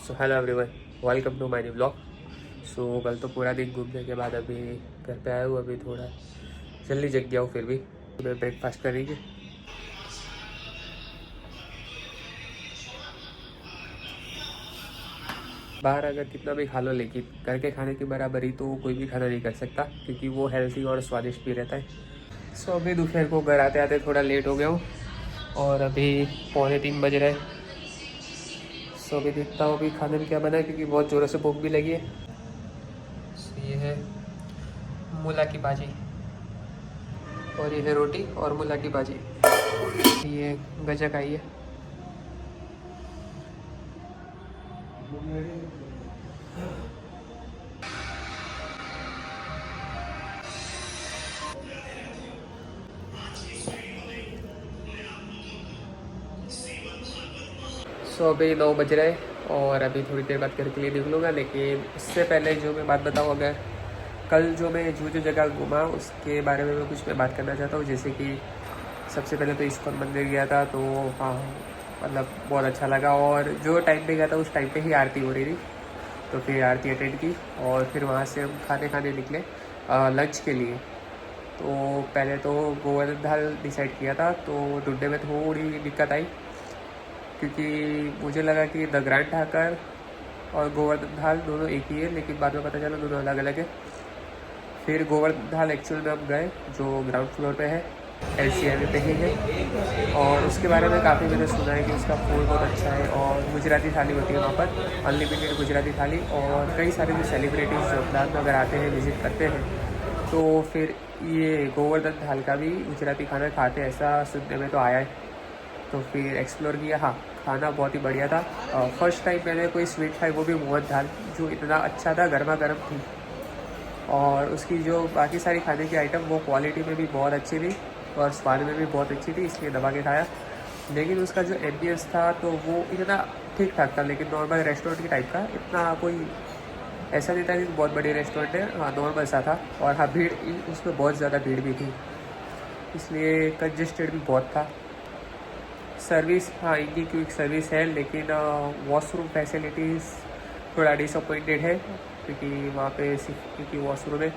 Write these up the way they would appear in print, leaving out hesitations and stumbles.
So hello everyone, welcome to my new blog. So कल तो पूरा दिन घूमने के बाद अभी घर पे आया हूँ। अभी थोड़ा जल्दी जग गया हूँ, फिर भी मैं ब्रेकफास्ट करेंगे। बाहर अगर कितना भी खा लो, लेकिन घर के खाने की बराबरी तो कोई भी खाना नहीं कर सकता, क्योंकि वो हेल्थी और स्वादिष्ट भी रहता है। सो अभी दोपहर को घर आते आते थोड़ा लेट हो गया हूँ और अभी 2:45 बज रहे हैं। सो अभी देखता हूँ अभी खाने में क्या बना है, क्योंकि बहुत ज़ोरों से भूख भी लगी है। ये है मूला की भाजी और ये है रोटी और मूला की भाजी। ये गजक आई है। सो अभी 9 बज रहे हैं और अभी थोड़ी देर बाद घर के लिए निकलूँगा। लेकिन उससे पहले जो मैं बात बताऊँ, अगर कल जो मैं जो जगह घूमा उसके बारे में मैं बात करना चाहता हूँ। जैसे कि सबसे पहले तो इस्कॉन मंदिर गया था, तो हाँ मतलब बहुत अच्छा लगा। और जो टाइम पे गया था उस टाइम पे ही आरती हो रही थी, तो फिर आरती अटेंड की और फिर वहाँ से हम खाने निकले लंच के लिए। तो पहले तो गोवर्धन थाल डिसाइड किया था, तो ढूंढने में थोड़ी दिक्कत आई, क्योंकि मुझे लगा कि द ग्रैंड ठाकर और गोवर्धन थाल दोनों एक ही है, लेकिन बाद में पता चला दोनों अलग अलग है। फिर गोवर्धन थाल एक्चुअल में हम गए जो ग्राउंड फ्लोर पे है, LCI पे ही है। और उसके बारे में काफ़ी मैंने सुना है कि उसका फूड बहुत अच्छा है और गुजराती थाली होती है वहाँ पर, अनलिमिटेड गुजराती थाली। और कई सारे जो सेलिब्रिटीज़ जो अहमदाबाद में अगर आते हैं, विज़िट करते हैं, तो फिर ये गोवर्धन थाल का भी गुजराती खाना खाते हैं, ऐसा सुनने में तो आया है। तो फिर एक्सप्लोर किया। हाँ, खाना बहुत ही बढ़िया था। फर्स्ट टाइम मैंने कोई स्वीट खाई, वो भी मोहन दाल, जो इतना अच्छा था, गर्मा गर्म थी। और उसकी जो बाकी सारी खाने की आइटम वो क्वालिटी में भी बहुत अच्छी थी और स्वाद में भी बहुत अच्छी थी, इसलिए दबा के खाया। लेकिन उसका जो एम्बियंस था तो वो इतना ठीक ठाक था, लेकिन नॉर्मल रेस्टोरेंट की टाइप का, इतना कोई ऐसा नहीं था कि बहुत बड़ी रेस्टोरेंट है। हाँ, नॉर्मल सा था। और हाँ, भीड़ उसमें बहुत ज़्यादा भीड़ भी थी, इसलिए कंजेस्टेड भी बहुत था। सर्विस, हाँ, इनकी क्विक सर्विस है, लेकिन वॉशरूम फैसिलिटीज़ थोड़ा डिसअपॉइंटेड है, क्योंकि वहाँ पे सिर्फ इनकी वॉशरूम है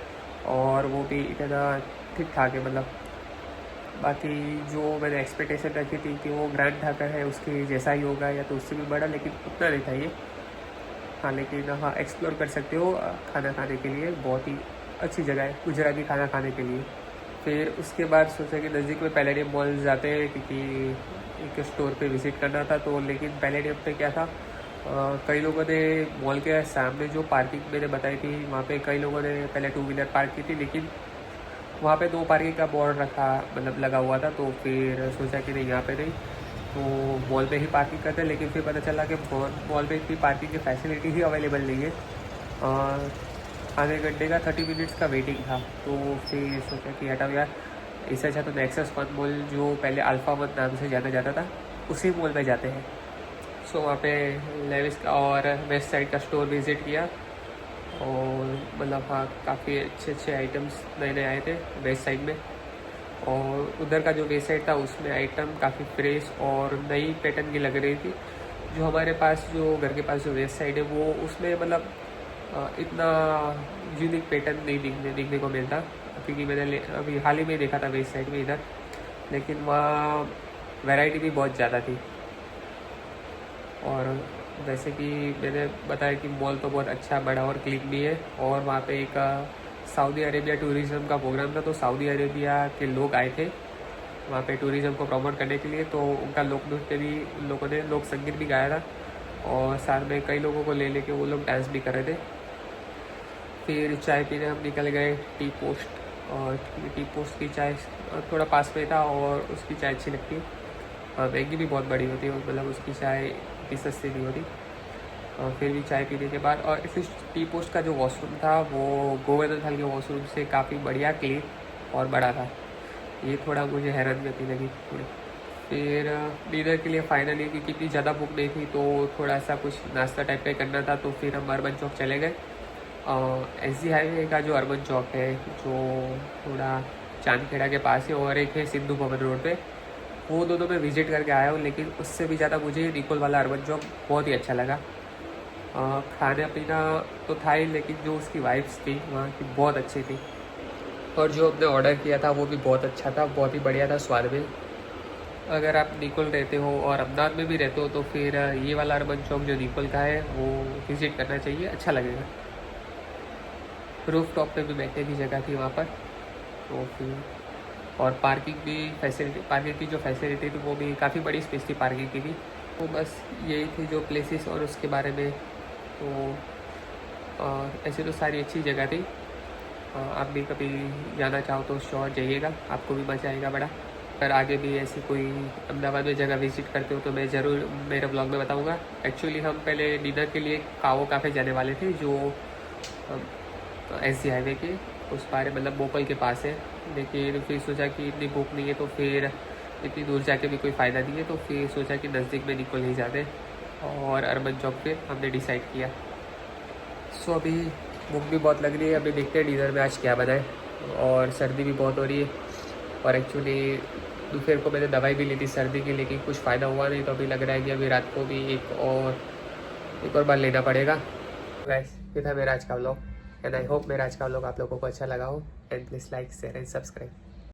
और वो भी इतना ठीक ठाक है। मतलब बाकी जो मैंने एक्सपेक्टेशन रखी थी कि वो ग्रैंड ठाकर है उसके जैसा ही होगा या तो उससे भी बड़ा, लेकिन उतना नहीं था ये। हाँ, लेकिन हाँ, एक्सप्लोर कर सकते हो। खाना खाने के लिए बहुत ही अच्छी जगह है गुजराती खाना खाने के लिए। फिर उसके बाद सोचा कि नज़दीक में पैलेडियम मॉल जाते हैं, क्योंकि एक स्टोर पे विज़िट करना था। तो लेकिन पैलेडियम पे क्या था, कई लोगों ने मॉल के सामने जो पार्किंग मैंने बताई थी, वहाँ पे कई लोगों ने पहले 2 व्हीलर पार्क की थी, लेकिन वहाँ पे 2 पार्किंग का बोर्ड रखा, मतलब लगा हुआ था। तो फिर सोचा कि नहीं, यहाँ पे नहीं, तो मॉल पे ही पार्किंग करते हैं। लेकिन फिर पता चला कि मॉल पे इतनी पार्किंग की फैसिलिटी ही अवेलेबल नहीं है। आधे घंटे का 30 मिनट्स का वेटिंग था। तो फिर सोचा कि हटाओ यार, इससे अच्छा तो नेक्सस फन मॉल, जो पहले अल्फ़ा वन नाम से जाना जाता था, उसी मॉल में जाते हैं। सो वहाँ पे लेविस का और वेस्ट साइड का स्टोर विज़िट किया और मतलब हाँ, काफ़ी अच्छे अच्छे आइटम्स नए नए आए थे वेस्ट साइड में। और उधर का जो वेस्ट साइड था उसमें आइटम काफ़ी फ्रेश और नई पैटर्न की लग रही थी। जो हमारे पास जो घर के पास जो वेस्ट साइड है, वो उसमें मतलब इतना यूनिक पैटर्न नहीं दिखने को मिलता, क्योंकि मैंने अभी हाल ही में देखा था वेस्ट साइड में इधर। लेकिन वहाँ वैरायटी भी बहुत ज़्यादा थी। और जैसे कि मैंने बताया कि मॉल तो बहुत अच्छा, बड़ा और क्लीन भी है। और वहाँ पे एक सऊदी अरेबिया टूरिज़्म का प्रोग्राम था, तो सऊदी अरेबिया के लोग आए थे वहाँ पे टूरिज़्म को प्रमोट करने के लिए। तो उनका लोक नृत्य भी उन लोगों ने, लोक संगीत भी गाया था और साथ में कई लोगों को ले लेके वो लोग डांस भी कर रहे थे। फिर चाय पीने हम निकल गए टी पोस्ट। और टी पोस्ट की चाय थोड़ा पास में था और उसकी चाय अच्छी लगती है। महंगी भी बहुत बड़ी होती है, मतलब उसकी चाय इतनी सस्ती नहीं होती। और फिर भी चाय पीने के बाद, और फिर टी पोस्ट का जो वॉशरूम था वो गोवर्धन थाल के वॉशरूम से काफ़ी बढ़िया, क्लीन और बड़ा था। ये थोड़ा मुझे हैरानगति लगी थोड़ी। फिर डिनर के लिए फाइनली, क्योंकि इतनी ज़्यादा भूख नहीं थी, तो थोड़ा सा कुछ नाश्ता टाइप का करना था, तो फिर हम अर्बन चौक चले गए। SG हाईवे का जो अर्बन चौक है, जो थोड़ा चांदखेड़ा के पास है, और एक है सिंधु भवन रोड पे, वो दोनों मैं विज़िट करके आया हूँ। लेकिन उससे भी ज़्यादा मुझे निकोल वाला अर्बन चौक बहुत ही अच्छा लगा। खाना पीना तो था ही, लेकिन जो उसकी वाइब्स थी वहाँ की बहुत अच्छी थी। और जो हमने ऑर्डर किया था वो भी बहुत अच्छा था, बहुत ही बढ़िया था स्वाद में। अगर आप निकोल रहते हो और अहमदाबाद में भी रहते हो तो फिर ये वाला अर्बन चौक जो निकोल का है वो विज़िट करना चाहिए, अच्छा लगेगा। रूफ टॉप पे भी बैठने की जगह थी वहाँ पर, तो फिर और पार्किंग भी फैसिलिटी, पार्किंग की जो फैसिलिटी थी वो भी काफ़ी बड़ी स्पेस थी पार्किंग की भी। तो बस यही थी जो प्लेसेस और उसके बारे में। तो ऐसे तो सारी अच्छी जगह थी। आप भी कभी जाना चाहो तो श्योर जाइएगा, आपको भी मज़ा आएगा बड़ा। अगर आगे भी ऐसी कोई अहमदाबाद में जगह विज़िट करते हो तो मैं ज़रूर मेरे ब्लॉग में बताऊंगा। एक्चुअली हम पहले डिनर के लिए कावो काफ़े जाने वाले थे, जो SG हाईवे के उस पार मतलब बोपल के पास है, लेकिन फिर सोचा कि इतनी भूख नहीं है तो फिर इतनी दूर जाके भी कोई फ़ायदा नहीं है, तो फिर सोचा कि नज़दीक में निकोल ही जाते और अर्बन चौक पे हमने डिसाइड किया। सो अभी भूख भी बहुत लग रही है, अभी देखते हैं डिनर में आज क्या बनाए। और सर्दी भी बहुत हो रही है, और एक्चुअली दोपहर को मैंने दवाई भी ली थी सर्दी की, लेकिन कुछ फ़ायदा हुआ नहीं, तो अभी लग रहा है कि अभी रात को भी एक और बार लेना पड़ेगा। गाइस, ये था मेरा आज का व्लॉग, एंड आई होप मेरा आज का व्लॉग आप लोगों को अच्छा लगा हो। And please like share and subscribe.